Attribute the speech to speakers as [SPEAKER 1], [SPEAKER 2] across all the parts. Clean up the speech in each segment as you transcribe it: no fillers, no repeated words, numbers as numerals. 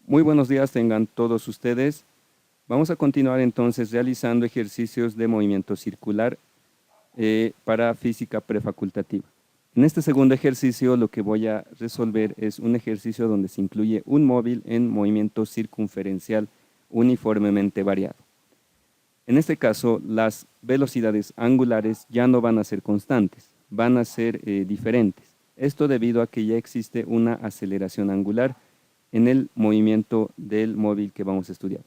[SPEAKER 1] Muy buenos días tengan todos ustedes. Vamos a continuar entonces realizando ejercicios de movimiento circular para física prefacultativa. En este segundo ejercicio lo que voy a resolver es un ejercicio donde se incluye un móvil en movimiento circunferencial uniformemente variado. En este caso, las velocidades angulares ya no van a ser constantes, van a ser diferentes. Esto debido a que ya existe una aceleración angular en el movimiento del móvil que vamos a estudiar.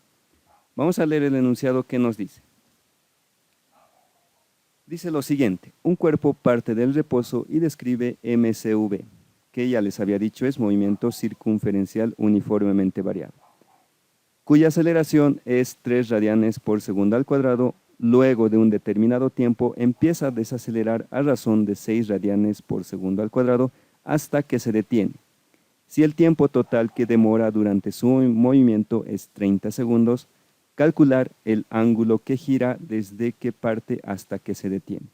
[SPEAKER 1] Vamos a leer el enunciado que nos dice. Dice lo siguiente: un cuerpo parte del reposo y describe MCV, que ya les había dicho es movimiento circunferencial uniformemente variado, cuya aceleración es 3 radianes por segundo al cuadrado. Luego de un determinado tiempo empieza a desacelerar a razón de 6 radianes por segundo al cuadrado hasta que se detiene. Si el tiempo total que demora durante su movimiento es 30 segundos, calcular el ángulo que gira desde que parte hasta que se detiene.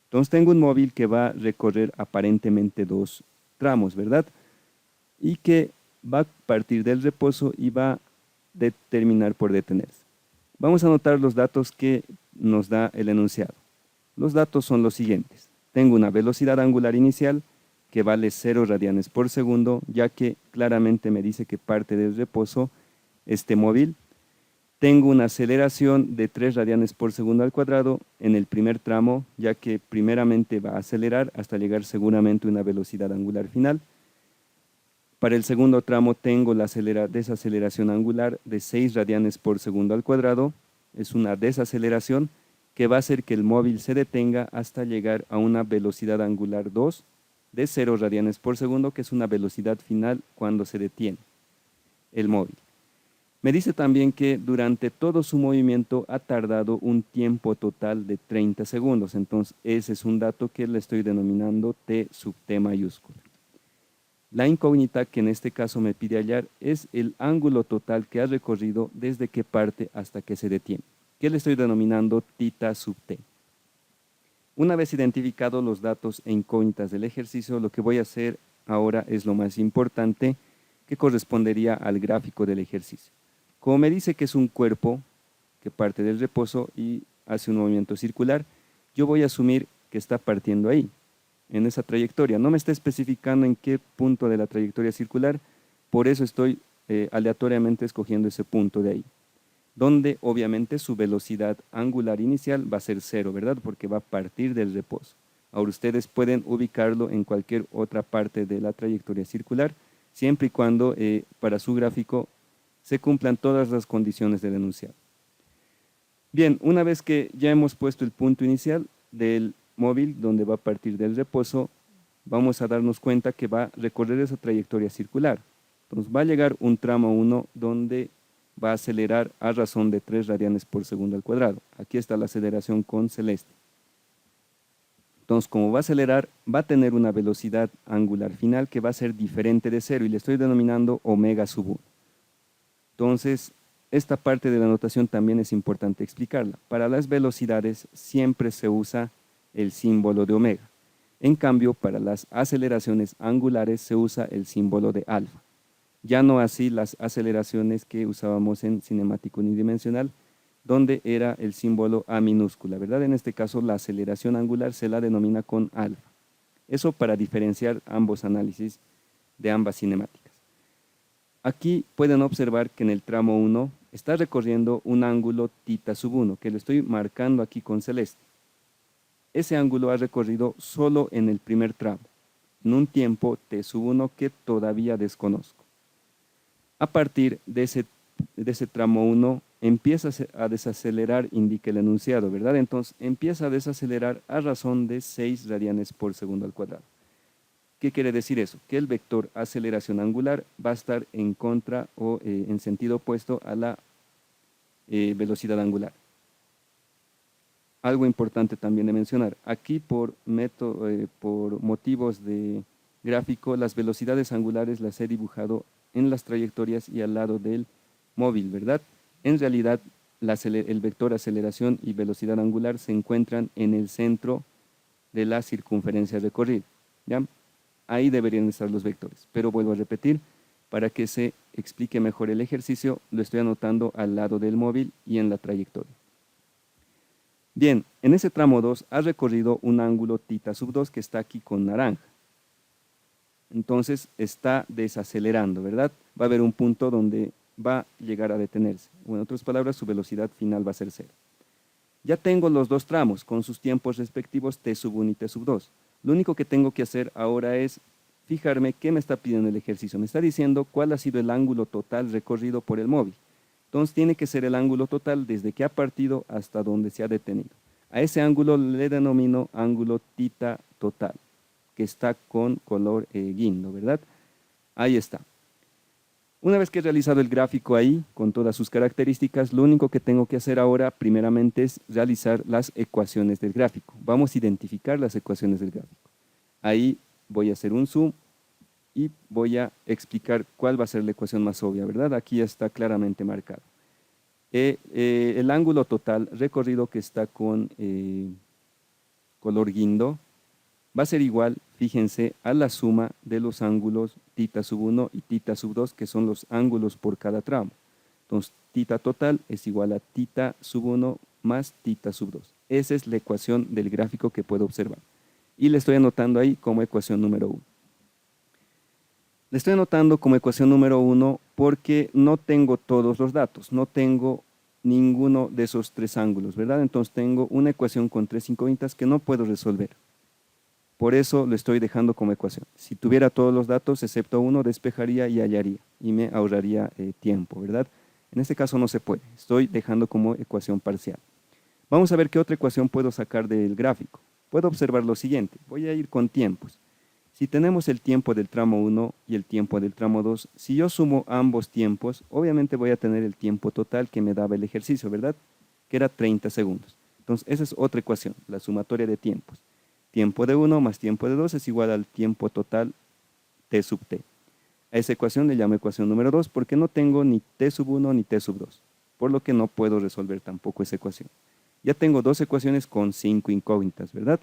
[SPEAKER 1] Entonces tengo un móvil que va a recorrer aparentemente dos tramos, ¿verdad? Y que va a partir del reposo y va a terminar por detenerse. Vamos a anotar los datos que nos da el enunciado. Los datos son los siguientes. Tengo una velocidad angular inicial que vale 0 radianes por segundo, ya que claramente me dice que parte del reposo este móvil. Tengo una aceleración de 3 radianes por segundo al cuadrado en el primer tramo, ya que primeramente va a acelerar hasta llegar seguramente a una velocidad angular final. Para el segundo tramo tengo la desaceleración angular de 6 radianes por segundo al cuadrado. Es una desaceleración que va a hacer que el móvil se detenga hasta llegar a una velocidad angular 2 de 0 radianes por segundo, que es una velocidad final cuando se detiene el móvil. Me dice también que durante todo su movimiento ha tardado un tiempo total de 30 segundos. Entonces, ese es un dato que le estoy denominando T sub T mayúscula. La incógnita que en este caso me pide hallar es el ángulo total que ha recorrido desde que parte hasta que se detiene, que le estoy denominando θ sub t. Una vez identificados los datos e incógnitas del ejercicio, lo que voy a hacer ahora es lo más importante, que correspondería al gráfico del ejercicio. Como me dice que es un cuerpo que parte del reposo y hace un movimiento circular, yo voy a asumir que está partiendo ahí, en esa trayectoria. No me está especificando en qué punto de la trayectoria circular, por eso estoy aleatoriamente escogiendo ese punto de ahí, donde obviamente su velocidad angular inicial va a ser 0, ¿verdad? Porque va a partir del reposo. Ahora ustedes pueden ubicarlo en cualquier otra parte de la trayectoria circular, siempre y cuando para su gráfico se cumplan todas las condiciones del enunciado. Bien, una vez que ya hemos puesto el punto inicial del móvil donde va a partir del reposo, vamos a darnos cuenta que va a recorrer esa trayectoria circular. Entonces va a llegar un tramo 1 donde va a acelerar a razón de 3 radianes por segundo al cuadrado. Aquí está la aceleración con celeste. Entonces, como va a acelerar, va a tener una velocidad angular final que va a ser diferente de 0 y le estoy denominando omega sub 1. Entonces, esta parte de la notación también es importante explicarla. Para las velocidades siempre se usa el símbolo de omega. En cambio, para las aceleraciones angulares se usa el símbolo de alfa. Ya no así las aceleraciones que usábamos en cinemático unidimensional, donde era el símbolo A minúscula, ¿verdad? En este caso, la aceleración angular se la denomina con alfa. Eso para diferenciar ambos análisis de ambas cinemáticas. Aquí pueden observar que en el tramo 1 está recorriendo un ángulo θ sub 1, que lo estoy marcando aquí con celeste. Ese ángulo ha recorrido solo en el primer tramo, en un tiempo t sub 1 que todavía desconozco. A partir de ese tramo 1 empieza a desacelerar, indica el enunciado, ¿verdad? Entonces empieza a desacelerar a razón de 6 radianes por segundo al cuadrado. ¿Qué quiere decir eso? Que el vector aceleración angular va a estar en contra o en sentido opuesto a la velocidad angular. Algo importante también de mencionar, aquí por motivos de gráfico, las velocidades angulares las he dibujado en las trayectorias y al lado del móvil, ¿verdad? En realidad, el vector aceleración y velocidad angular se encuentran en el centro de la circunferencia recorrida, ¿ya? Ahí deberían estar los vectores, pero vuelvo a repetir, Para que se explique mejor el ejercicio, lo estoy anotando al lado del móvil y en la trayectoria. Bien, en ese tramo 2 ha recorrido un ángulo θ sub 2 que está aquí con naranja. Entonces está desacelerando, ¿verdad? Va a haber un punto donde va a llegar a detenerse. O en otras palabras, su velocidad final va a ser 0. Ya tengo los dos tramos con sus tiempos respectivos t sub 1 y t sub 2. Lo único que tengo que hacer ahora es fijarme qué me está pidiendo el ejercicio. Me está diciendo cuál ha sido el ángulo total recorrido por el móvil. Entonces tiene que ser el ángulo total desde que ha partido hasta donde se ha detenido. A ese ángulo le denomino ángulo θ total, que está con color guindo, ¿verdad? Ahí está. Una vez que he realizado el gráfico ahí, con todas sus características, lo único que tengo que hacer ahora, primeramente, es realizar las ecuaciones del gráfico. Vamos a identificar las ecuaciones del gráfico. Ahí voy a hacer un zoom y voy a explicar cuál va a ser la ecuación más obvia, ¿verdad? Aquí está claramente marcado. El ángulo total recorrido que está con color guindo va a ser igual, fíjense, a la suma de los ángulos θ sub 1 y θ sub 2, que son los ángulos por cada tramo. Entonces, θ total es igual a θ sub 1 más θ sub 2. Esa es la ecuación del gráfico que puedo observar. Y le estoy anotando ahí como ecuación número 1. Le estoy anotando como ecuación número 1 porque no tengo todos los datos, no tengo ninguno de esos tres ángulos, ¿verdad? Entonces tengo una ecuación con tres incógnitas que no puedo resolver. Por eso lo estoy dejando como ecuación. Si tuviera todos los datos, excepto uno, despejaría y hallaría, y me ahorraría tiempo, ¿verdad? En este caso no se puede, estoy dejando como ecuación parcial. Vamos a ver qué otra ecuación puedo sacar del gráfico. Puedo observar lo siguiente, voy a ir con tiempos. Si tenemos el tiempo del tramo 1 y el tiempo del tramo 2, si yo sumo ambos tiempos, obviamente voy a tener el tiempo total que me daba el ejercicio, ¿verdad? Que era 30 segundos. Entonces, esa es otra ecuación, la sumatoria de tiempos. Tiempo de 1 más tiempo de 2 es igual al tiempo total t sub t. A esa ecuación le llamo ecuación número 2 porque no tengo ni t sub 1 ni t sub 2, por lo que no puedo resolver tampoco esa ecuación. Ya tengo dos ecuaciones con 5 incógnitas, ¿verdad?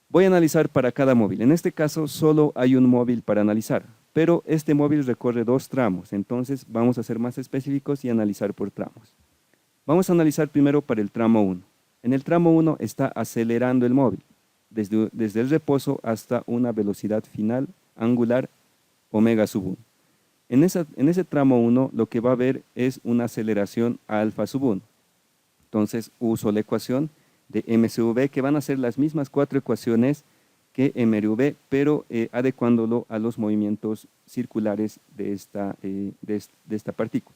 [SPEAKER 1] Voy a analizar para cada móvil. En este caso solo hay un móvil para analizar, pero este móvil recorre dos tramos, entonces vamos a ser más específicos y analizar por tramos. Vamos a analizar primero para el tramo 1. En el tramo 1 está acelerando el móvil, desde el reposo hasta una velocidad final angular omega sub 1. En ese tramo 1 lo que va a haber es una aceleración alfa sub 1. Entonces uso la ecuación de MCV, que van a ser las mismas cuatro ecuaciones que MRV, pero adecuándolo a los movimientos circulares de esta partícula.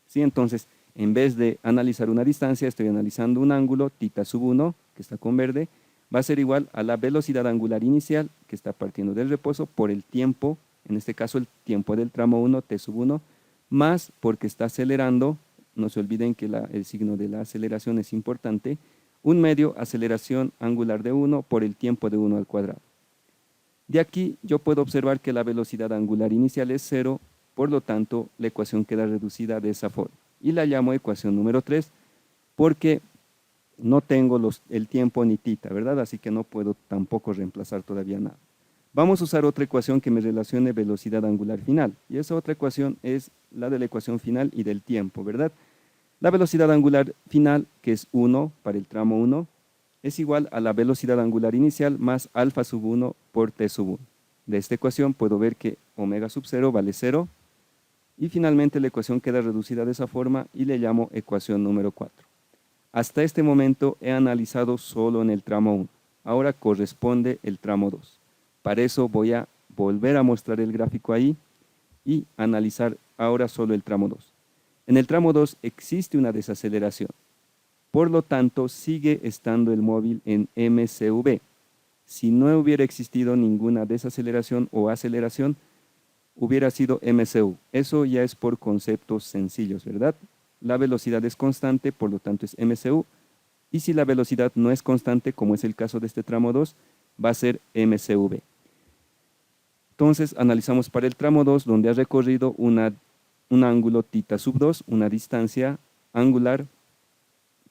[SPEAKER 1] ¿Sí? Entonces, en vez de analizar una distancia, estoy analizando un ángulo, θ sub 1, que está con verde, va a ser igual a la velocidad angular inicial, que está partiendo del reposo, por el tiempo, en este caso el tiempo del tramo 1, t sub 1, más porque está acelerando, no se olviden que el signo de la aceleración es importante, un medio aceleración angular de 1 por el tiempo de 1 al cuadrado. De aquí yo puedo observar que la velocidad angular inicial es 0, por lo tanto la ecuación queda reducida de esa forma. Y la llamo ecuación número 3 porque no tengo el tiempo ni θ, ¿verdad? Así que no puedo tampoco reemplazar todavía nada. Vamos a usar otra ecuación que me relacione velocidad angular final. Y esa otra ecuación es la de la ecuación final y del tiempo, ¿verdad? La velocidad angular final, que es 1 para el tramo 1, es igual a la velocidad angular inicial más alfa sub 1 por t sub 1. De esta ecuación puedo ver que omega sub 0 vale 0 y finalmente la ecuación queda reducida de esa forma y le llamo ecuación número 4. Hasta este momento he analizado solo en el tramo 1. Ahora corresponde el tramo 2. Para eso voy a volver a mostrar el gráfico ahí y analizar ahora solo el tramo 2. En el tramo 2 existe una desaceleración. Por lo tanto, sigue estando el móvil en MCV. Si no hubiera existido ninguna desaceleración o aceleración, hubiera sido MCU. Eso ya es por conceptos sencillos, ¿verdad? La velocidad es constante, por lo tanto es MCU. Y si la velocidad no es constante, como es el caso de este tramo 2, va a ser MCV. Entonces, analizamos para el tramo 2, donde ha recorrido un ángulo θ sub 2, una distancia angular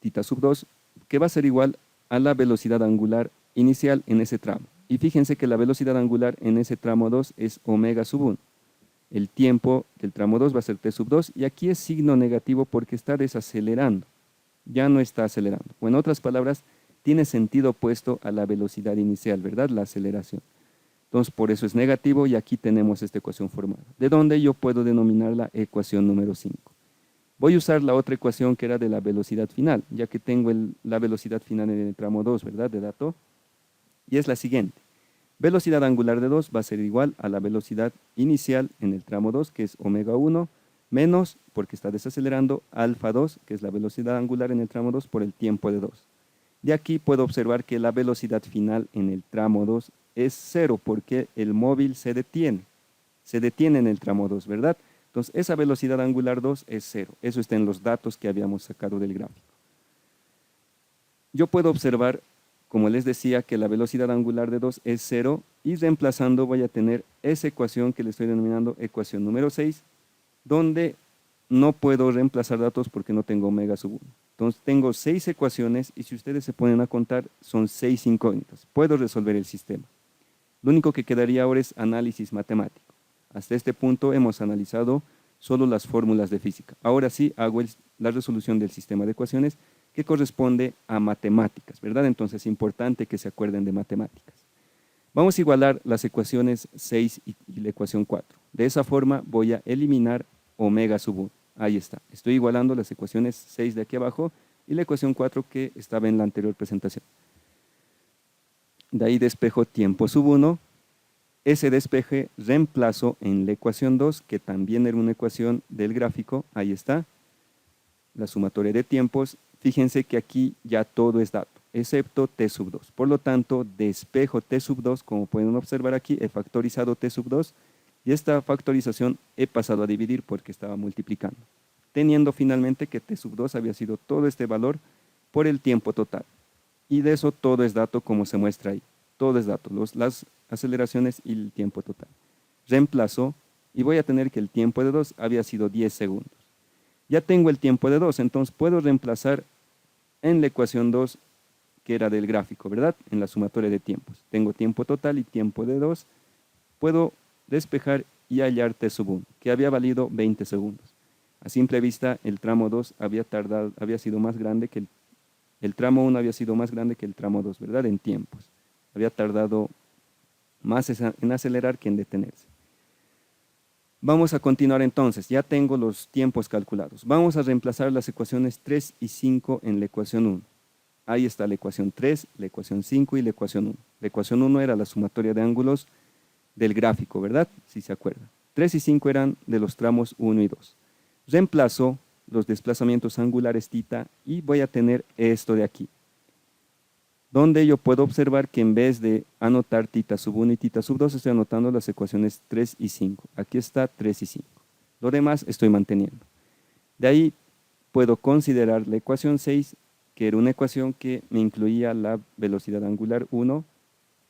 [SPEAKER 1] θ sub 2, que va a ser igual a la velocidad angular inicial en ese tramo. Y fíjense que la velocidad angular en ese tramo 2 es omega sub 1. El tiempo del tramo 2 va a ser t sub 2 y aquí es signo negativo porque está desacelerando, ya no está acelerando. O en otras palabras, tiene sentido opuesto a la velocidad inicial, ¿verdad? La aceleración. Entonces, por eso es negativo y aquí tenemos esta ecuación formada, de donde yo puedo denominar la ecuación número 5. Voy a usar la otra ecuación que era de la velocidad final, ya que tengo la velocidad final en el tramo 2, ¿verdad? De dato. Y es la siguiente. Velocidad angular de 2 va a ser igual a la velocidad inicial en el tramo 2, que es omega 1, menos, porque está desacelerando, alfa 2, que es la velocidad angular en el tramo 2 por el tiempo de 2. De aquí puedo observar que la velocidad final en el tramo 2 es 0 porque el móvil se detiene en el tramo 2, ¿verdad? Entonces esa velocidad angular 2 es 0, eso está en los datos que habíamos sacado del gráfico. Yo puedo observar, como les decía, que la velocidad angular de 2 es 0 y reemplazando voy a tener esa ecuación que le estoy denominando ecuación número 6, donde no puedo reemplazar datos porque no tengo omega sub 1. Entonces tengo 6 ecuaciones y si ustedes se ponen a contar son 6 incógnitas. Puedo resolver el sistema. Lo único que quedaría ahora es análisis matemático. Hasta este punto hemos analizado solo las fórmulas de física. Ahora sí hago la resolución del sistema de ecuaciones que corresponde a matemáticas, ¿verdad? Entonces es importante que se acuerden de matemáticas. Vamos a igualar las ecuaciones 6 y la ecuación 4. De esa forma voy a eliminar omega sub 1. Ahí está. Estoy igualando las ecuaciones 6 de aquí abajo y la ecuación 4 que estaba en la anterior presentación. De ahí despejo tiempo sub 1. Ese despeje reemplazo en la ecuación 2, que también era una ecuación del gráfico. Ahí está. La sumatoria de tiempos. Fíjense que aquí ya todo es dato, excepto t sub 2. Por lo tanto, despejo t sub 2, como pueden observar aquí, he factorizado t sub 2 y esta factorización he pasado a dividir porque estaba multiplicando, teniendo finalmente que t sub 2 había sido todo este valor por el tiempo total. Y de eso todo es dato como se muestra ahí. Todo es dato, las aceleraciones y el tiempo total. Reemplazo y voy a tener que el tiempo de 2 había sido 10 segundos. Ya tengo el tiempo de 2, entonces puedo reemplazar en la ecuación 2 que era del gráfico, ¿verdad? En la sumatoria de tiempos. Tengo tiempo total y tiempo de 2. Puedo despejar y hallar t sub 1, que había valido 20 segundos. A simple vista, el tramo 2 había sido más grande que el tramo 1 había sido más grande que el tramo 2, ¿verdad? En tiempos. Había tardado más en acelerar que en detenerse. Vamos a continuar entonces, ya tengo los tiempos calculados. Vamos a reemplazar las ecuaciones 3 y 5 en la ecuación 1. Ahí está la ecuación 3, la ecuación 5 y la ecuación 1. La ecuación 1 era la sumatoria de ángulos del gráfico, ¿verdad? Si se acuerdan. 3 y 5 eran de los tramos 1 y 2. Reemplazo los desplazamientos angulares θ y voy a tener esto de aquí, donde yo puedo observar que en vez de anotar θ sub 1 y θ sub 2, estoy anotando las ecuaciones 3 y 5. Aquí está 3 y 5. Lo demás estoy manteniendo. De ahí puedo considerar la ecuación 6, que era una ecuación que me incluía la velocidad angular 1,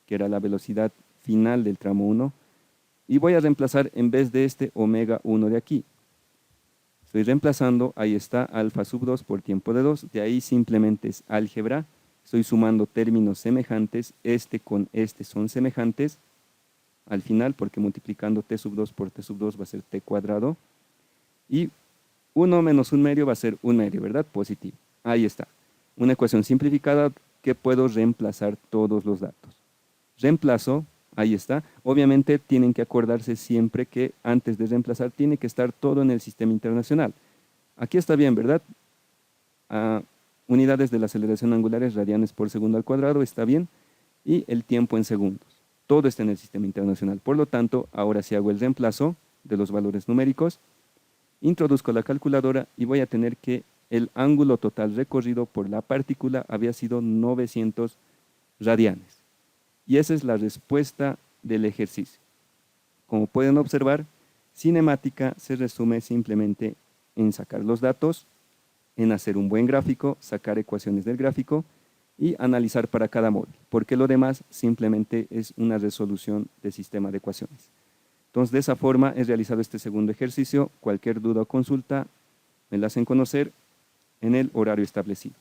[SPEAKER 1] que era la velocidad final del tramo 1, y voy a reemplazar en vez de este omega 1 de aquí. Estoy reemplazando, ahí está, alfa sub 2 por tiempo de 2, de ahí simplemente es álgebra. Estoy sumando términos semejantes, este con este son semejantes al final, porque multiplicando t sub 2 por t sub 2 va a ser t cuadrado. Y 1 menos 1 medio va a ser 1 medio, ¿verdad? Positivo. Ahí está. Una ecuación simplificada que puedo reemplazar todos los datos. Reemplazo, ahí está. Obviamente tienen que acordarse siempre que antes de reemplazar tiene que estar todo en el sistema internacional. Aquí está bien, ¿verdad? Unidades de la aceleración angular es radianes por segundo al cuadrado, está bien, y el tiempo en segundos. Todo está en el sistema internacional. Por lo tanto, ahora sí hago el reemplazo de los valores numéricos, introduzco la calculadora y voy a tener que el ángulo total recorrido por la partícula había sido 900 radianes. Y esa es la respuesta del ejercicio. Como pueden observar, cinemática se resume simplemente en sacar los datos, en hacer un buen gráfico, sacar ecuaciones del gráfico y analizar para cada móvil, porque lo demás simplemente es una resolución de sistema de ecuaciones. Entonces, de esa forma he realizado este segundo ejercicio. Cualquier duda o consulta me la hacen conocer en el horario establecido.